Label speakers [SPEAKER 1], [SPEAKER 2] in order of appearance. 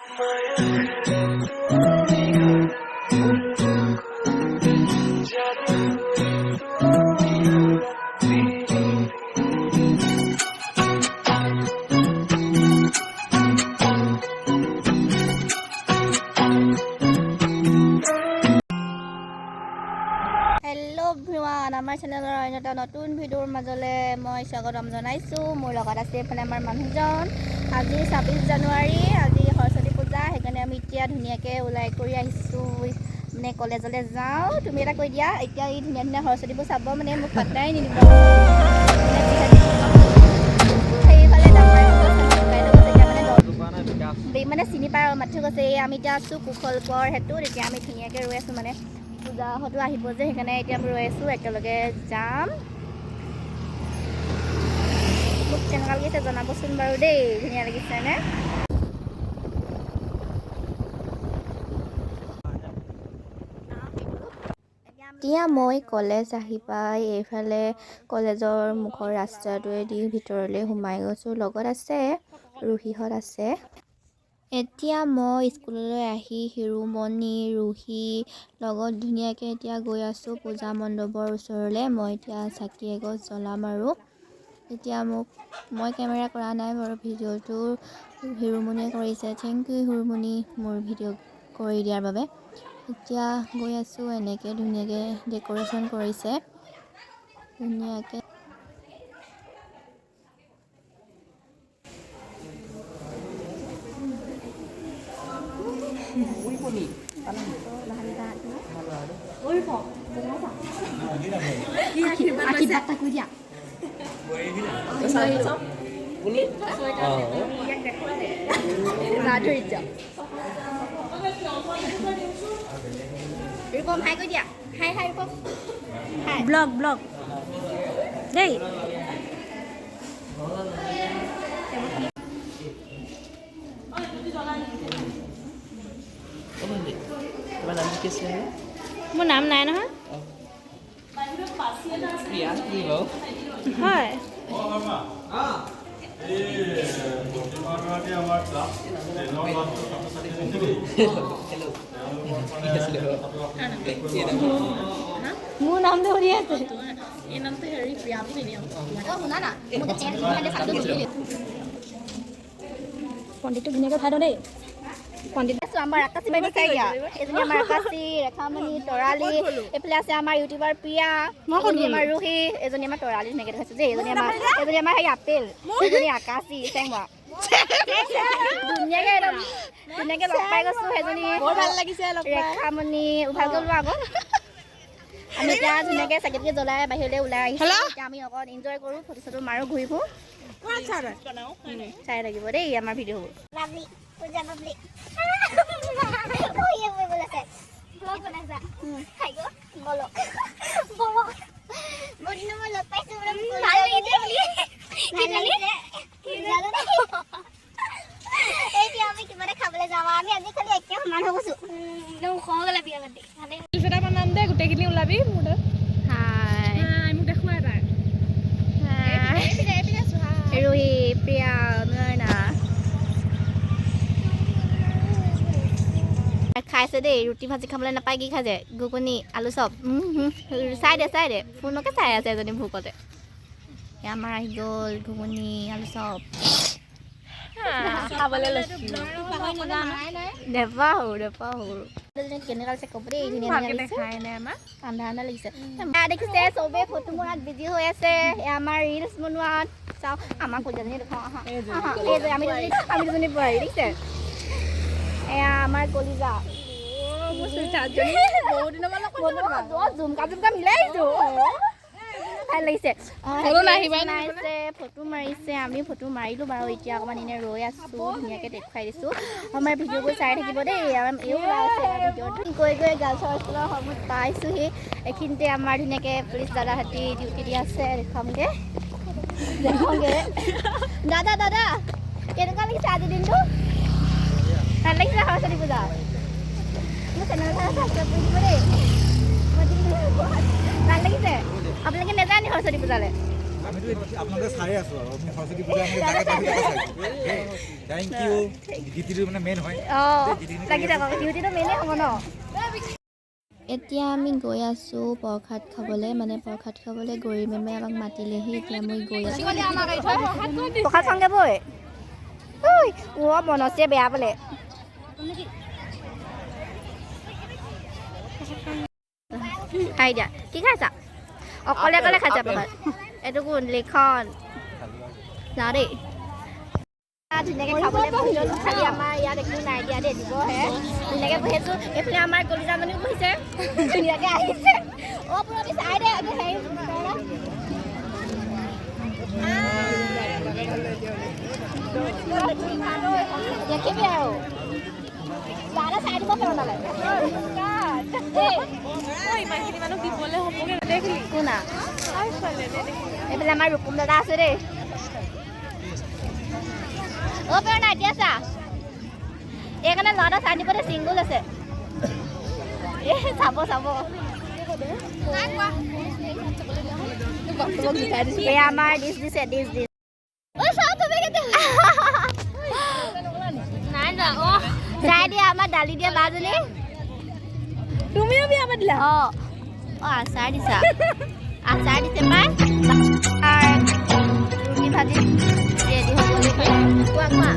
[SPEAKER 1] Hello everyone, আমাৰ চেনেলৰ অন্য এটা নতুন ভিডিঅ'ৰ মাজলৈ মই স্বাগতম জনাইছোঁ। মোৰ লগত আছে এফালে আমাৰ মানুহজন। আজি 26 জানুৱাৰী, আজি সৰস্বতী পূজা, সেইকাৰণে আমি এতিয়া ধুনীয়াকৈ ওলাই কৰি আহিছোঁ, মানে কলেজলৈ যাওঁ। তুমি এটা কৈ দিয়া, এতিয়া এই ধুনীয়া ধুনীয়া সৰস্বতীবোৰ চাব মানে মোক পাত্তাই নিদিব। সেইফালে মানে চিনি পাই মাতি গৈছে। এই আমি এতিয়া আছোঁ কুশলকৰ সেতুত, এতিয়া আমি ধুনীয়াকৈ ৰৈ আছোঁ, মানে পূজাহঁতো আহিব যে, সেইকাৰণে এতিয়া আমি ৰৈ আছোঁ, একেলগে যাম। মোক কেনেকুৱা লাগিছে জনাবচোন বাৰু দেই, ধুনীয়া লাগিছেনে? এতিয়া মই কলেজ আহি পাই এইফালে কলেজৰ মুখৰ ৰাস্তাটোৱেদি ভিতৰলৈ সোমাই গৈছোঁ। লগত আছে ৰুহিহঁত আছে। এতিয়া মই স্কুললৈ আহি হিৰুমণি, ৰুহি লগত ধুনীয়াকৈ এতিয়া গৈ আছোঁ পূজা মণ্ডপৰ ওচৰলৈ। মই এতিয়া চাকি এগছ জ্বলাম আৰু এতিয়া মই কেমেৰা কৰা নাই বাৰু, ভিডিঅ'টো হিৰুমণিয়ে কৰিছে। থেংক ইউ হিৰুমণি মোৰ ভিডিঅ' কৰি দিয়াৰ বাবে। এতিয়া গৈ আছোঁ, এনেকৈ ধুনীয়াকৈ ডেক'ৰেশ্যন কৰিছে ধুনীয়াকৈ। ব্লগ দেই। মোৰ নাম নাই নহয়। হয় মোৰ নামটো সুধি আছে। পণ্ডিতটো ধুনীয়াকৈ উঠাই দিওঁ দেই। পণ্ডিত আছোঁ, আমাৰ আকাশী বাইদেউ চাইগা, এজনী আমাৰ আকাশী, ৰেখামণি, তৰালি, এইফালে আছে আমাৰ ইউটিউবাৰ প্ৰিয়া, এজনী আমাৰ ৰুহি, এজনী আমাৰ তৰালি ধুনীয়াকৈ দেখাইছোঁ যে, এজনী আমাৰ সেই আপেল, এজনী আকাশী চেংমা ধুনীয়াকৈ লগ পাই গৈছোঁ। সেইজনী ভাল লাগিছে ৰেখামণি, ভালকৈ লোৱা আগত। আমি এতিয়া ধুনীয়াকৈ চাকি জ্বলাই বাহিৰলৈ ওলাই আহিছোঁ। এতিয়া আমি অকণ এনজয় কৰোঁ, ফটো চটো মাৰোঁ, ঘূৰি ফুৰোঁ। চাই লাগিব দেই আমাৰ ভিডিঅ'বোৰ। গোটেইখিনি ওলাবি মোৰ ৰুহি, প্ৰিয়া, নয়না খাইছে দেই। ৰুটি ভাজি খাবলৈ নাপায়, কি খাইছে? ঘুগুনি, আলু চপ। চাই দে ফোনকে চাই আছে এজনী ভোকতে। আমাৰ আহি গ'ল ঘুগুনি, আলু চপ খাবলৈ লৈছোঁ। নেপাহৰো কেনেকুৱা লাগিছে ক'ব দেই। ধুনীয়া লাগিছে, ঠাণ্ডা লাগিছে। দেখিছে চবেই ফটো মৰাত বিজি হৈ আছে, আমাৰ ৰিলচ বনোৱাত। চাওঁ আমাক পূজাজনী দেখাওঁ, আমি দুজনী বোৱাৰী দেখিছে। এয়া আমাৰ কলিজা, জুমকা মিলাই আহিছোঁ। ভাল লাগিছে, ফটো মাৰিছে, আমি ফটো মাৰিলোঁ বাৰু। এতিয়া অকণমান এনেই ৰৈ আছোঁ, ধুনীয়াকৈ দেখুৱাই দিছোঁ। আমাৰ ভিডিঅ'বোৰ চাই থাকিব দেই। এইও ওলাই আছে ভিডিঅ'টো। গৈ গাৰ্লছৰ স্কুলৰ সন্মুখ পাইছোঁহি। এইখিনিতে আমাৰ ধুনীয়াকৈ পুলিচ দাদাহঁতি ডিউটি দি আছে, দেখুৱামগৈ। দাদা কেনেকুৱা লাগিছে আজিৰ দিনটো? ভাল লাগিছে সৰস্বতী পূজা? মোৰ চেনেলখন ছাবস্ক্ৰাইব কৰি দিব দেই। ভাল লাগিছে? আপোনালোকে নাযায় নি সৰস্বতী পূজালৈ?
[SPEAKER 2] আমিতো আপোনালোকে চাই আছোঁ আৰু আমি সৰস্বতী পূজা আমি থেংক ইউ গীতিটো মানে মেইন হয়
[SPEAKER 1] এতিয়া আমি গৈ আছোঁ প্ৰসাদ খাবলৈ মানে প্ৰসাদ খাবলৈ গৌৰী মেমে আমাক মাতিলেহি এতিয়া মই গৈ আছোঁ প্ৰসাদ খাওঁগে বৈ ঐ মনচে বেয়া বোলে খাই দিয়া কি খাইছা অকলে অকলে খাইছা প্ৰসাদ এইটো কোন লিখন যাওঁ দেই ধুনীয়াকৈ খাবলৈ বহিলোঁ খালি আমাৰ ইয়াত একো নাই দিয়া দেই দিবহে ধুনীয়াকৈ বহিছোঁ এইফালে আমাৰ কলিজামণিও বহিছে ধুনীয়াকৈ আহিছে অ' পুৰণি চাই দে হেৰি দেখিবি আৰু দাদা চাই দিব পাৰোঁ নালাগে কোনা এইফালে আমাৰ ৰূপম দাদা আছে দেই অ' প্ৰেৰণা এতিয়া চা এইকাৰণে ল'ৰা চাই দিব দে চিংগুল আছে এই চাব এই আমাৰ ডিছ দিছে ডিছ চাই দিয়া আমাৰ দালি দিয়া বাজনী তুমিও বিয়া পাতিলা অঁ আচাৰ দিছা আচাৰ দিছে পাই ৰুটি ভাজি ৰেডি হ'বলৈ কোৱা কোৱা